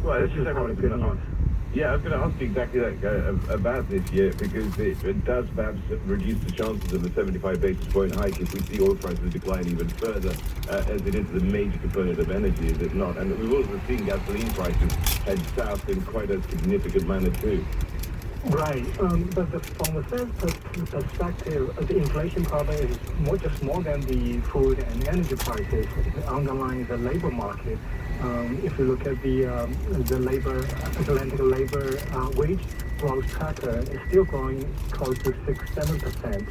Well, This it's is just probably good news. Yeah, I was going to ask you exactly that, about this year, because it does perhaps reduce the chances of a 75 basis point hike if we see oil prices decline even further, as it is the major component of energy, is it not? And we've also seen gasoline prices head south in quite a significant manner too. Right, but from the Fed's perspective, the inflation problem is just more than the food and energy prices. It underlines the labor market. If you look at the Atlantic labor wage growth tracker, it's still growing close to 6-7%.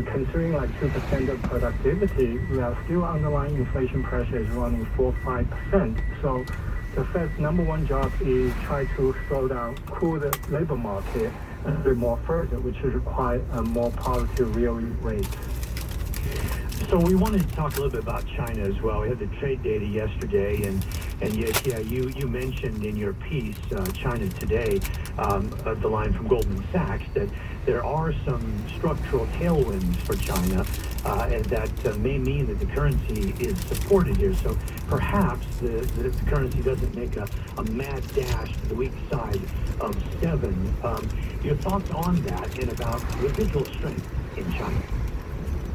Considering like 2% of productivity, we are still underlying inflation pressure is running 4-5%. So the Fed's number one job is try to cool the labor market a bit more further, which is require a more positive real rate. So we wanted to talk a little bit about China as well. We had the trade data yesterday, and yes, yeah, you mentioned in your piece, China Today, the line from Goldman Sachs, that there are some structural tailwinds for China, and that may mean that the currency is supported here. So perhaps the currency doesn't make a mad dash to the weak side of 7. Your thoughts on that and about residual strength in China?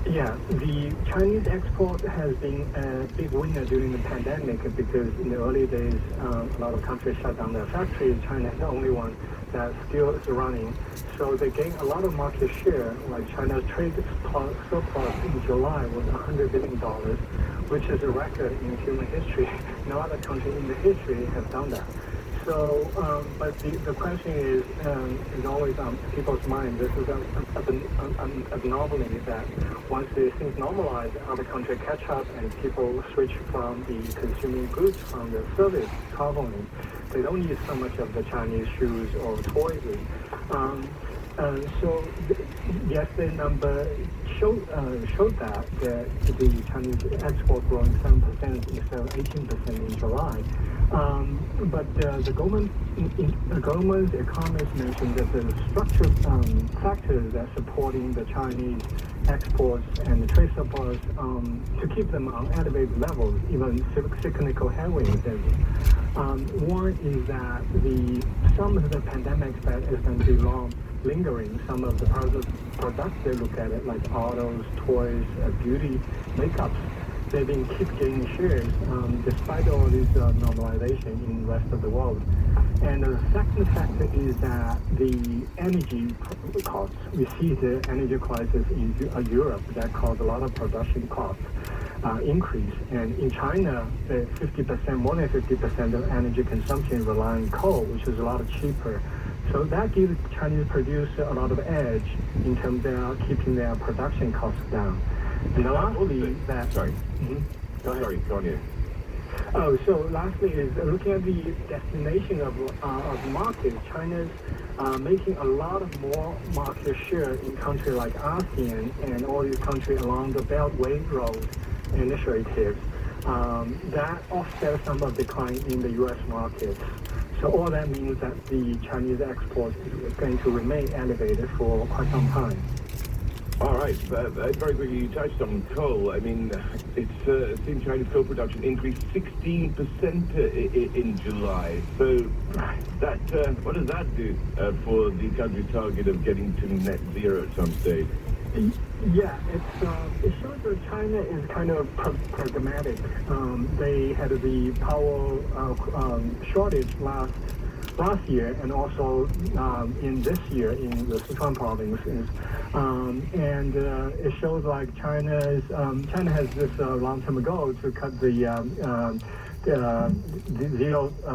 Yeah, the Chinese export has been a big winner during the pandemic because in the early days, a lot of countries shut down their factories. China is the only one that still is running. So they gained a lot of market share. Like China's trade surplus in July was $100 billion, which is a record in human history. No other country in the history has done that. So, but the question is always on people's mind. This is an anomaly that once the things normalize, other countries catch up and people switch from the consuming goods from the service traveling. They don't need so much of the Chinese shoes or toys. So yesterday's number showed that the Chinese export growing 7% instead of 18% in July. But the government's economists mentioned that the structural factors that supporting the Chinese exports and the trade surplus to keep them on elevated levels, even cyclical headwinds. One is that some of the pandemics that is going to be lingering, some of the products they look at it, like autos, toys, beauty, makeups, they've been keep gaining shares despite all this normalization in the rest of the world. And the second factor is that the energy costs. We see the energy crisis in Europe that caused a lot of production costs increase. And in China, 50%, more than 50% of energy consumption rely on coal, which is a lot cheaper. So that gives Chinese producers a lot of edge in terms of keeping their production costs down. And lastly, Sorry. Go ahead. Sorry, go on here. Oh, so lastly is looking at the destination of markets. China's making a lot of more market share in countries like ASEAN and all these countries along the Beltway Road initiatives. That offsets some of the decline in the U.S. markets. So all that means that the Chinese export is going to remain elevated for quite some time. All right, very quickly, you touched on coal. I mean, it's seen Chinese coal production increase 16% in July. So that what does that do for the country's target of getting to net zero at some stage? Yeah, it shows that China is kind of pragmatic. They had the power shortage last year and also in this year in the Sichuan province. And it shows like China has this long-term goal to cut the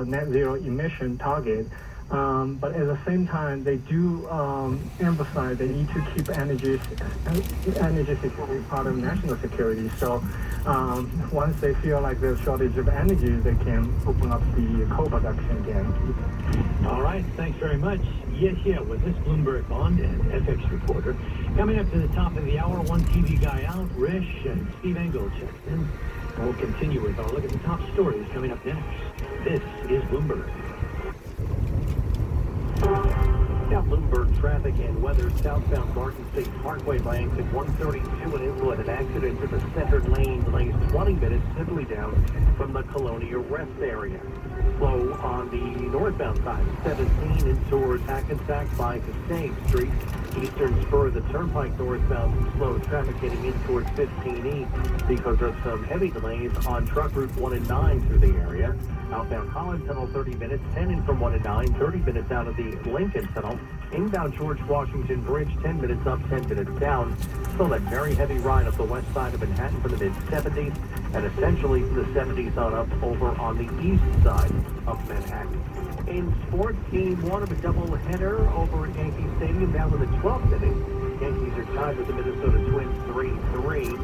net zero emission target. But at the same time, they do emphasize they need to keep energy security part of national security. So once they feel like there's shortage of energy, they can open up the coal production again. All right, thanks very much. Yes, yeah, with this Bloomberg Bond and FX reporter. Coming up to the top of the hour, one TV guy out, Rish and Steve Engel checked in. And we'll continue with our look at the top stories coming up next. This is Bloomberg. Now Bloomberg traffic and weather. Southbound Garden State Parkway by exit 132 and Inlet. An accident to the center lane delays 20 minutes simply down from the Colonia rest area. Slow on the northbound side, 17 in towards Hackensack by Passaic Street. Eastern spur of the Turnpike northbound, slow traffic getting in towards 15E because of some heavy delays on Truck Route 1 and 9 through the area. Outbound Holland Tunnel 30 minutes, 10 in from 1 and 9, 30 minutes out of the Lincoln Tunnel. Inbound George Washington Bridge, 10 minutes up, 10 minutes down. Still that very heavy ride up the west side of Manhattan from the mid-70s and essentially from the 70s on up over on the east side of Manhattan. In sports, Game 1 of a doubleheader over at Yankee Stadium down to the 12th inning. Yankees are tied with the Minnesota Twins 3-3.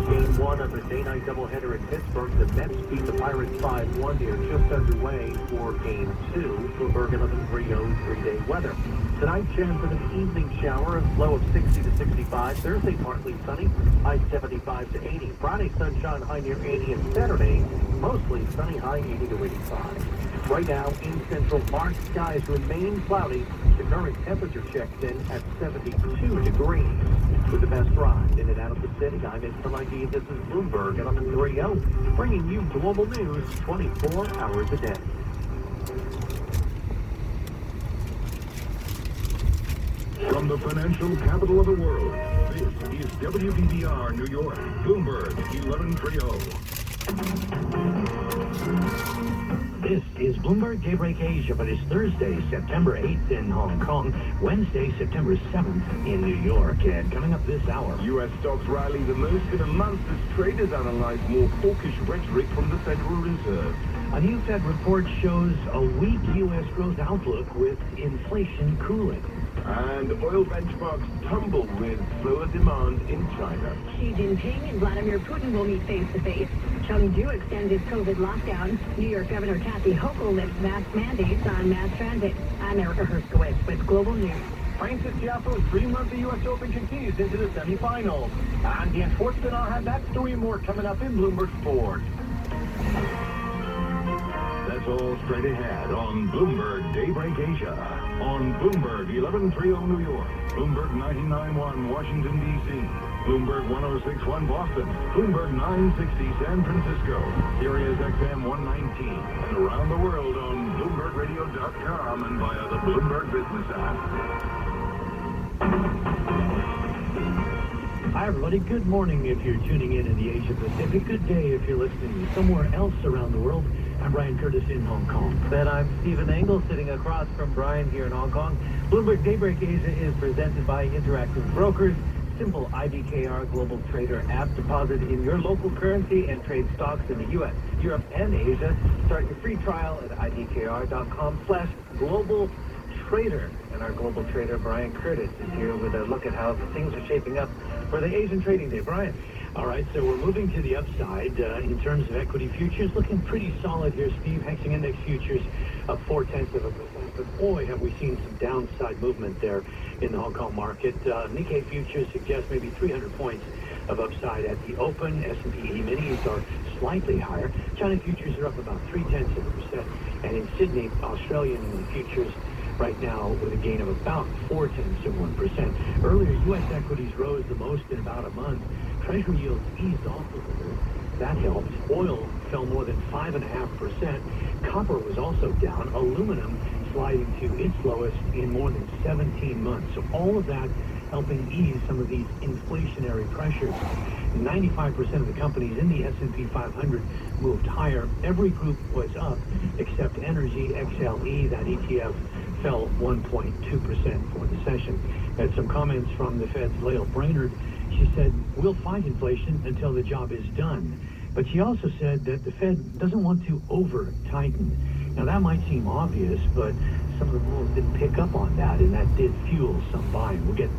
Game 1 of a day-night doubleheader in Pittsburgh. The Mets beat the Pirates 5-1. They are just underway for Game 2. Bloomberg 11:30 three-day weather. Tonight, chance of an evening shower, a low of 60 to 65. Thursday, partly sunny, high 75 to 80. Friday, sunshine, high near 80. And Saturday, mostly sunny, high 80 to 85. Right now in Central Park, skies remain cloudy. The current temperature checks in at 72 degrees. With the best ride in and out of the city, I'm Instant ID. This is Bloomberg 1130, bringing you global news 24 hours a day. From the financial capital of the world, this is WBBR New York, Bloomberg 1130. This is Bloomberg Daybreak Asia, but it's Thursday, September 8th in Hong Kong, Wednesday, September 7th in New York. And coming up this hour, U.S. stocks rally the most in a month as traders analyze more hawkish rhetoric from the Federal Reserve. a new Fed report shows a weak U.S. growth outlook with inflation cooling. And oil benchmarks tumble with slower demand in China. Xi Jinping and Vladimir Putin will meet face-to-face. Chengdu extends its COVID lockdown. New York Governor Kathy Hochul lifts mask mandates on mass transit. I'm Erica Herskowitz with Global News. Francis Tiafoe's dream of the U.S. Open continues into the semifinals. And the enforcement, I'll have that story and more coming up in Bloomberg Sports. That's all straight ahead on Bloomberg Daybreak Asia. On Bloomberg 1130 New York, Bloomberg 99.1 Washington, D.C., Bloomberg 106.1 Boston, Bloomberg 960 San Francisco, Sirius XM 119, and around the world on BloombergRadio.com and via the Bloomberg Business app. Hi, everybody. Good morning if you're tuning in the Asia Pacific. Good day if you're listening somewhere else around the world. I'm Brian Curtis in Hong Kong. And I'm Stephen Engel sitting across from Brian here in Hong Kong. Bloomberg Daybreak Asia is presented by Interactive Brokers. Simple IBKR Global Trader app. Deposit in your local currency and trade stocks in the U.S., Europe, and Asia. Start your free trial at IBKR.com/global trader. And our global trader, Brian Curtis, is here with a look at how things are shaping up for the Asian trading day. Brian. All right, so we're moving to the upside in terms of equity futures. Looking pretty solid here, Steve. Hexing Index futures up 0.4%. But boy, have we seen some downside movement there in the Hong Kong market. Nikkei futures suggest maybe 300 points of upside at the open. S&P E-minis are slightly higher. China futures are up about 0.3%. And in Sydney, Australian futures right now with a gain of about 0.4%. Earlier, U.S. equities rose the most in about a month. Treasury yields eased off a little. That helped. Oil fell more than 5.5%. Copper was also down. Aluminum sliding to its lowest in more than 17 months. So all of that helping ease some of these inflationary pressures. 95% of the companies in the S&P 500 moved higher. Every group was up except Energy XLE. That ETF fell 1.2% for the session. Had some comments from the Fed's Lael Brainerd. She said, we'll fight inflation until the job is done. But she also said that the Fed doesn't want to over-tighten. Now, that might seem obvious, but some of the rules didn't pick up on that, and that did fuel some buying. We'll get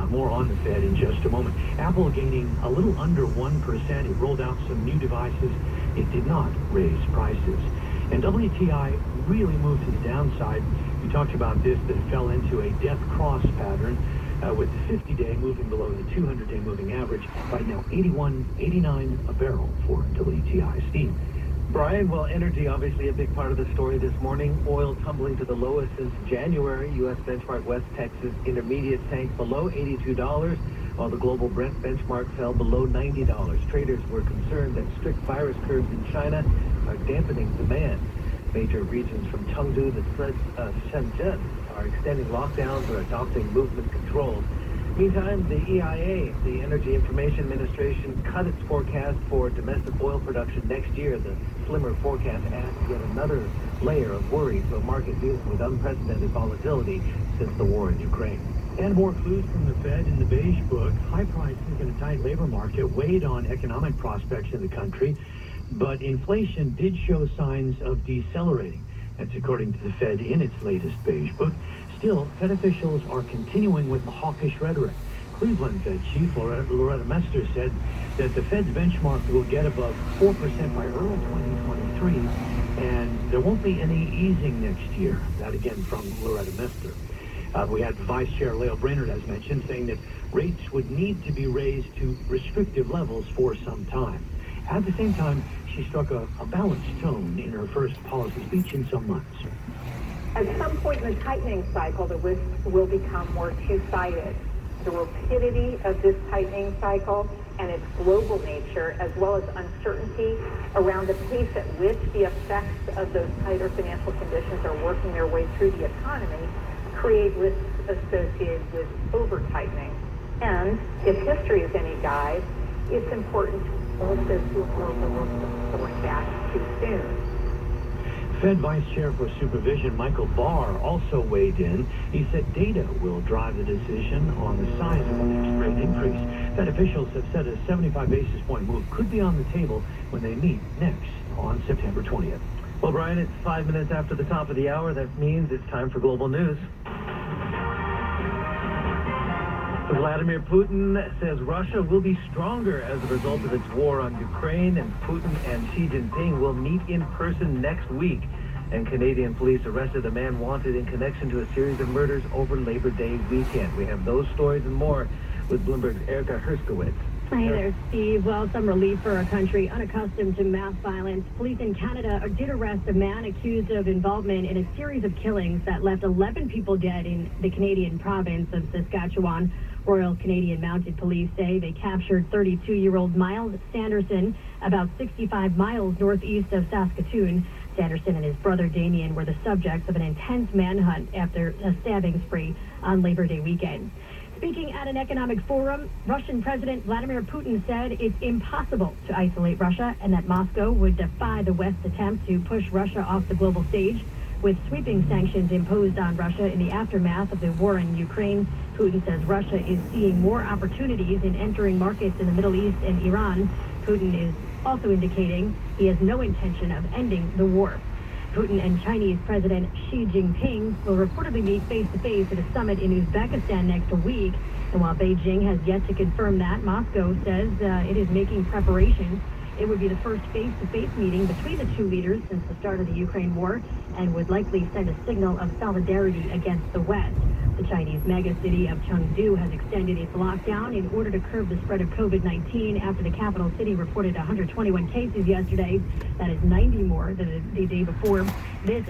more on the Fed in just a moment. Apple gaining a little under 1%. It rolled out some new devices. It did not raise prices. And WTI really moved to the downside. We talked about this, that it fell into a death cross pattern. With the 50-day moving below the 200-day moving average. Right now, 81.89 a barrel for WTI. Steve. Brian, well, energy obviously a big part of the story this morning. Oil tumbling to the lowest since January. U.S. benchmark West Texas Intermediate sank below $82, while the global Brent benchmark fell below $90. Traders were concerned that strict virus curbs in China are dampening demand. Major regions from Chengdu to Shenzhen are extending lockdowns or adopting movement controls. Meantime, the EIA, the Energy Information Administration, cut its forecast for domestic oil production next year. The slimmer forecast adds yet another layer of worry to a market dealing with unprecedented volatility since the war in Ukraine. And more clues from the Fed in the Beige Book. High prices and a tight labor market weighed on economic prospects in the country, but inflation did show signs of decelerating. That's according to the Fed in its latest Beige Book. Still, Fed officials are continuing with the hawkish rhetoric. Cleveland Fed Chief Loretta Mester said that the Fed's benchmark will get above 4% by early 2023, and there won't be any easing next year. That again from Loretta Mester. We had Vice Chair Lael Brainerd, as mentioned, saying that rates would need to be raised to restrictive levels for some time. At the same time, she struck a balanced tone in her first policy speech in some months. At some point in the tightening cycle, the risks will become more two-sided. The rapidity of this tightening cycle and its global nature, as well as uncertainty around the pace at which the effects of those tighter financial conditions are working their way through the economy, create risks associated with over-tightening. And if history is any guide, it's important also to avoid the risk of going back too soon. Fed Vice Chair for Supervision Michael Barr also weighed in. He said data will drive the decision on the size of the next rate increase. Fed officials have said a 75 basis point move could be on the table when they meet next on September 20th. Well, Brian, it's 5 minutes after the top of the hour. That means it's time for global news. Vladimir Putin says Russia will be stronger as a result of its war on Ukraine, and Putin and Xi Jinping will meet in person next week. And Canadian police arrested a man wanted in connection to a series of murders over Labor Day weekend. We have those stories and more with Bloomberg's Erica Herskowitz. Hey there, Steve. Well, some relief for a country unaccustomed to mass violence. Police in Canada did arrest a man accused of involvement in a series of killings that left 11 people dead in the Canadian province of Saskatchewan. Royal Canadian Mounted Police say they captured 32-year-old Miles Sanderson about 65 miles northeast of Saskatoon. Sanderson and his brother Damien were the subjects of an intense manhunt after a stabbing spree on Labor Day weekend. Speaking at an economic forum, Russian President Vladimir Putin said it's impossible to isolate Russia and that Moscow would defy the West's attempt to push Russia off the global stage. With sweeping sanctions imposed on Russia in the aftermath of the war in Ukraine, Putin says Russia is seeing more opportunities in entering markets in the Middle East and Iran. Putin is also indicating he has no intention of ending the war. Putin and Chinese President Xi Jinping will reportedly meet face-to-face at a summit in Uzbekistan next week. And while Beijing has yet to confirm that, Moscow says it is making preparations. It would be the first face-to-face meeting between the two leaders since the start of the Ukraine war and would likely send a signal of solidarity against the West. The Chinese megacity of Chengdu has extended its lockdown in order to curb the spread of COVID-19 after the capital city reported 121 cases yesterday. That is 90 more than the day before. This